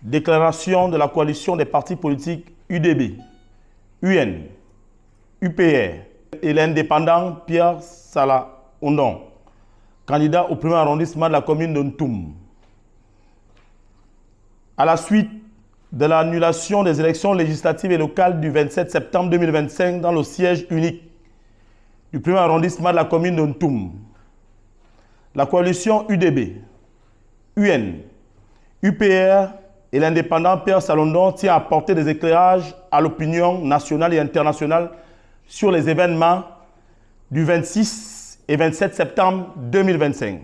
Déclaration de la coalition des partis politiques UDB, UN, UPR et l'indépendant Pierre Salah Ondong, candidat au premier arrondissement de la commune de Ntoum. À la suite de l'annulation des élections législatives et locales du 27 septembre 2025 dans le siège unique du premier arrondissement de la commune de Ntoum, la coalition UDB, UN, UPR et l'indépendant Pierre Salah Ondong tient à apporter des éclairages à l'opinion nationale et internationale sur les événements du 26 et 27 septembre 2025.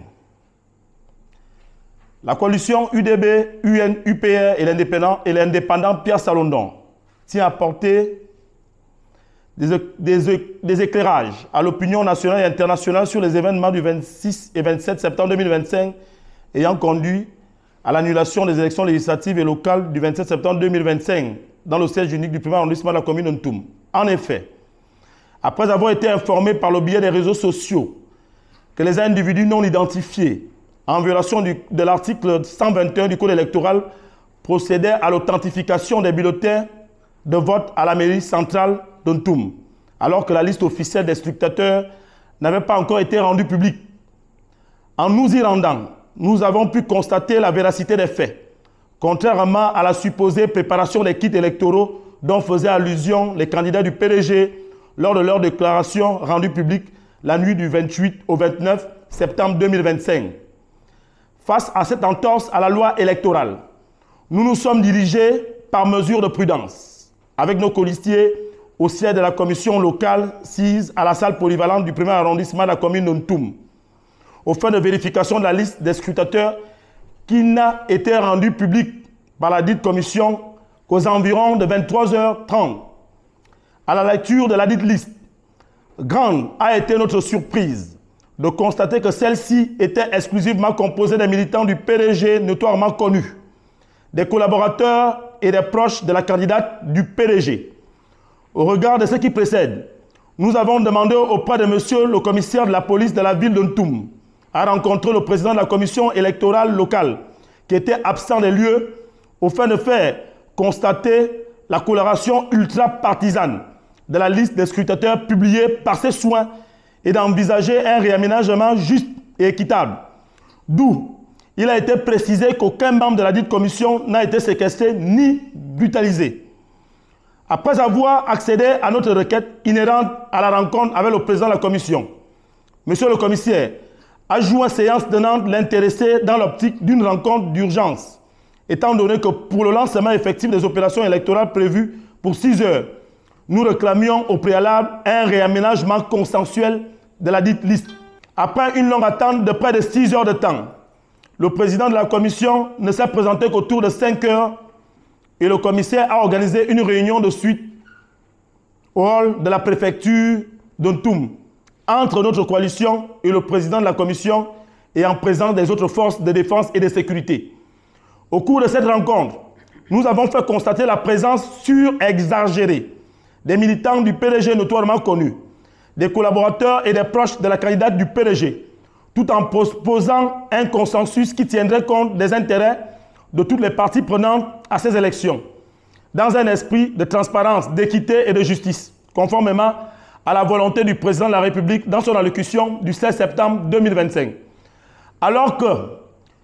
La coalition UDB, UN, UPR et l'indépendant Pierre Salah Ondong tient à apporter des éclairages à l'opinion nationale et internationale sur les événements du 26 et 27 septembre 2025 ayant conduit à l'annulation des élections législatives et locales du 27 septembre 2025 dans le siège unique du premier arrondissement de la commune de Ntoum. En effet, après avoir été informés par le biais des réseaux sociaux que les individus non identifiés, en violation de l'article 121 du Code électoral, procédaient à l'authentification des bulletins de vote à la mairie centrale de Ntoum, alors que la liste officielle des scrutateurs n'avait pas encore été rendue publique. En nous y rendant, nous avons pu constater la véracité des faits, contrairement à la supposée préparation des kits électoraux dont faisaient allusion les candidats du PDG lors de leur déclaration rendue publique la nuit du 28 au 29 septembre 2025. Face à cette entorse à la loi électorale, nous nous sommes dirigés par mesure de prudence avec nos colistiers au siège de la commission locale sise à la salle polyvalente du premier arrondissement de la commune de Ntoum, aux fins de vérification de la liste des scrutateurs qui n'a été rendue publique par la dite commission qu'aux environs de 23h30. À la lecture de la dite liste, grande a été notre surprise de constater que celle-ci était exclusivement composée des militants du PDG notoirement connus, des collaborateurs et des proches de la candidate du PDG. Au regard de ce qui précède, nous avons demandé auprès de monsieur le commissaire de la police de la ville de Ntoum à rencontrer le président de la commission électorale locale qui était absent des lieux au fin de faire constater la coloration ultra-partisane de la liste des scrutateurs publiée par ses soins et d'envisager un réaménagement juste et équitable. D'où il a été précisé qu'aucun membre de la dite commission n'a été séquestré ni brutalisé. Après avoir accédé à notre requête inhérente à la rencontre avec le président de la commission, monsieur le commissaire a joint séance tenante l'intéressé dans l'optique d'une rencontre d'urgence, étant donné que pour le lancement effectif des opérations électorales prévues pour 6 heures, nous réclamions au préalable un réaménagement consensuel de la dite liste. Après une longue attente de près de 6 heures de temps, le président de la commission ne s'est présenté qu'autour de 5 heures et le commissaire a organisé une réunion de suite au hall de la préfecture de Ntoum entre notre coalition et le président de la commission et en présence des autres forces de défense et de sécurité. Au cours de cette rencontre, nous avons fait constater la présence surexagérée des militants du PDG notoirement connus, des collaborateurs et des proches de la candidate du PDG, tout en proposant un consensus qui tiendrait compte des intérêts de toutes les parties prenantes à ces élections, dans un esprit de transparence, d'équité et de justice, conformément à la volonté du président de la République dans son allocution du 16 septembre 2025. Alors que,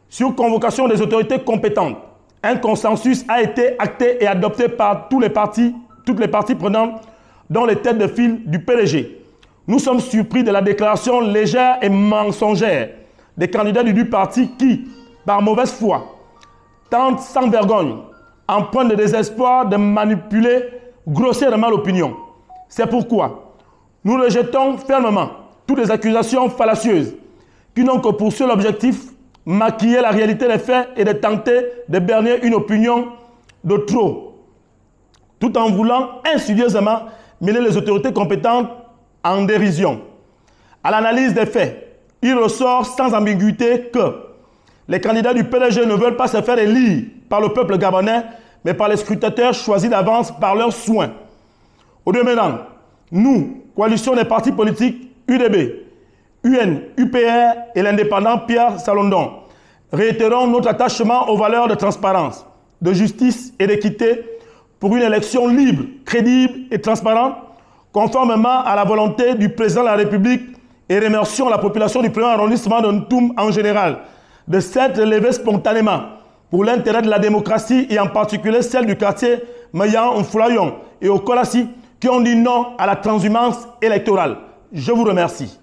sur convocation des autorités compétentes, un consensus a été acté et adopté par toutes les parties prenantes, dont les têtes de file du PDG. Nous sommes surpris de la déclaration légère et mensongère des candidats du parti qui, par mauvaise foi, tentent sans vergogne, en point de désespoir, de manipuler grossièrement l'opinion. C'est pourquoi nous rejetons fermement toutes les accusations fallacieuses qui n'ont que pour seul objectif maquiller la réalité des faits et de tenter de berner une opinion de trop, tout en voulant insidieusement mêler les autorités compétentes en dérision. À l'analyse des faits, il ressort sans ambiguïté que les candidats du PDG ne veulent pas se faire élire par le peuple gabonais, mais par les scrutateurs choisis d'avance par leurs soins. Au demeurant, nous, coalition des partis politiques UDB, UN, UPR et l'indépendant Pierre Salah Ondong, réitérons notre attachement aux valeurs de transparence, de justice et d'équité pour une élection libre, crédible et transparente, conformément à la volonté du président de la République, et remercions la population du premier arrondissement de Ntoum en général de s'être levée spontanément pour l'intérêt de la démocratie et en particulier celle du quartier Mayan Mfulayon et au Kolassi qui ont dit non à la transhumance électorale. Je vous remercie.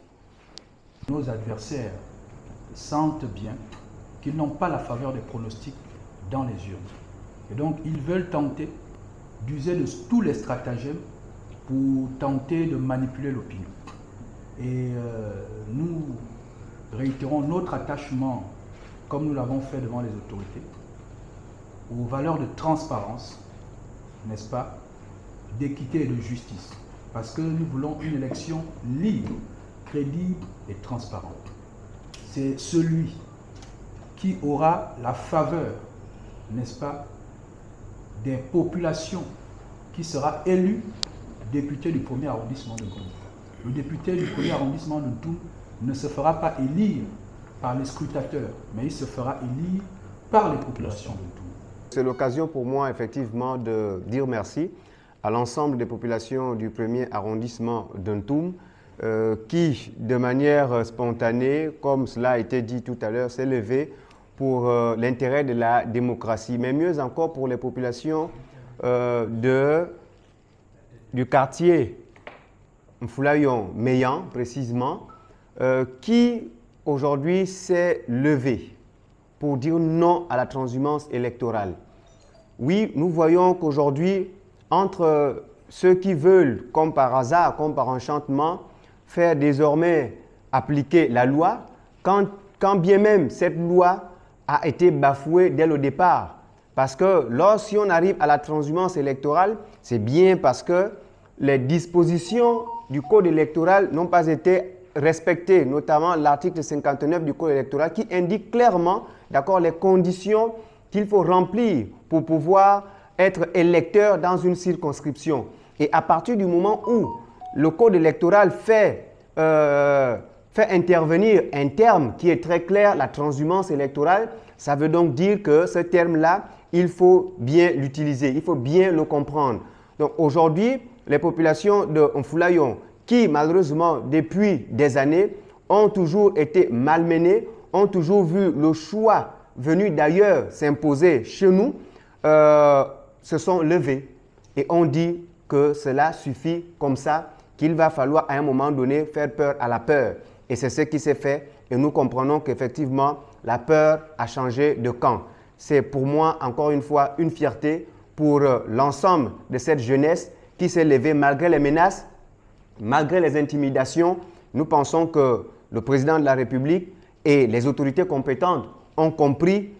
Nos adversaires sentent bien qu'ils n'ont pas la faveur des pronostics dans les urnes. Et donc, ils veulent tenter d'user de tous les stratagèmes pour tenter de manipuler l'opinion. Et nous réitérons notre attachement, comme nous l'avons fait devant les autorités, aux valeurs de transparence, n'est-ce pas, d'équité et de justice. Parce que nous voulons une élection libre, crédible et transparente. C'est celui qui aura la faveur, n'est-ce pas, des populations qui sera élu député du premier arrondissement de Ntoum. Le député du premier arrondissement de Ntoum ne se fera pas élire par les scrutateurs, mais il se fera élire par les populations de Ntoum. C'est l'occasion pour moi effectivement de dire merci à l'ensemble des populations du premier arrondissement de Ntoum qui, de manière spontanée, comme cela a été dit tout à l'heure, s'est levé pour l'intérêt de la démocratie, mais mieux encore pour les populations du quartier Mfulayon Meyan, précisément, qui aujourd'hui s'est levé pour dire non à la transhumance électorale. Oui, nous voyons qu'aujourd'hui, entre ceux qui veulent, comme par hasard, comme par enchantement, faire désormais appliquer la loi, quand bien même cette loi a été bafouée dès le départ. Parce que lorsqu'on arrive à la transhumance électorale, c'est bien parce que les dispositions du code électoral n'ont pas été respectées, notamment l'article 59 du code électoral qui indique clairement les conditions qu'il faut remplir pour pouvoir être électeur dans une circonscription. Et à partir du moment où le code électoral fait intervenir un terme qui est très clair, la transhumance électorale, ça veut donc dire que ce terme-là, il faut bien l'utiliser, il faut bien le comprendre. Donc aujourd'hui, les populations de Mfulayon, qui malheureusement depuis des années ont toujours été malmenées, ont toujours vu le choix venu d'ailleurs s'imposer chez nous, se sont levés et ont dit que cela suffit comme ça, qu'il va falloir à un moment donné faire peur à la peur. Et c'est ce qui s'est fait et nous comprenons qu'effectivement la peur a changé de camp. C'est pour moi encore une fois une fierté pour l'ensemble de cette jeunesse qui s'est levée malgré les menaces, malgré les intimidations. Nous pensons que le président de la République et les autorités compétentes ont compris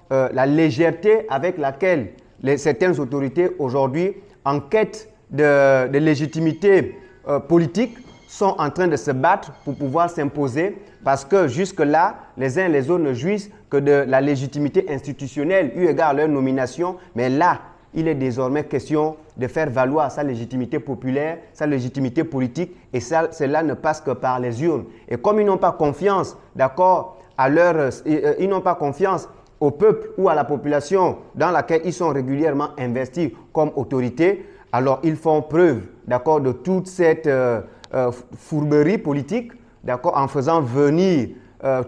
la légèreté avec laquelle certaines autorités aujourd'hui en quête de légitimité politique sont en train de se battre pour pouvoir s'imposer parce que jusque-là, les uns et les autres ne jouissent que de la légitimité institutionnelle eu égard à leur nomination. Mais là, il est désormais question de faire valoir sa légitimité populaire, sa légitimité politique et cela ne passe que par les urnes. Et comme ils n'ont pas confiance, ils n'ont pas confiance au peuple ou à la population dans laquelle ils sont régulièrement investis comme autorité, alors ils font preuve de toute cette fourberie politique, en faisant venir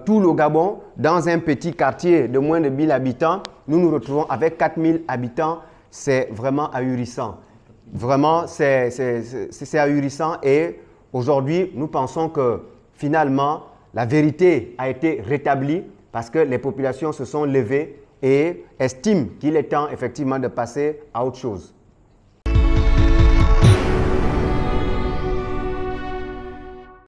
tout le Gabon dans un petit quartier de moins de 1000 habitants. Nous nous retrouvons avec 4000 habitants. C'est vraiment ahurissant. Vraiment, c'est ahurissant et aujourd'hui, nous pensons que finalement, la vérité a été rétablie parce que les populations se sont levées et estiment qu'il est temps effectivement de passer à autre chose.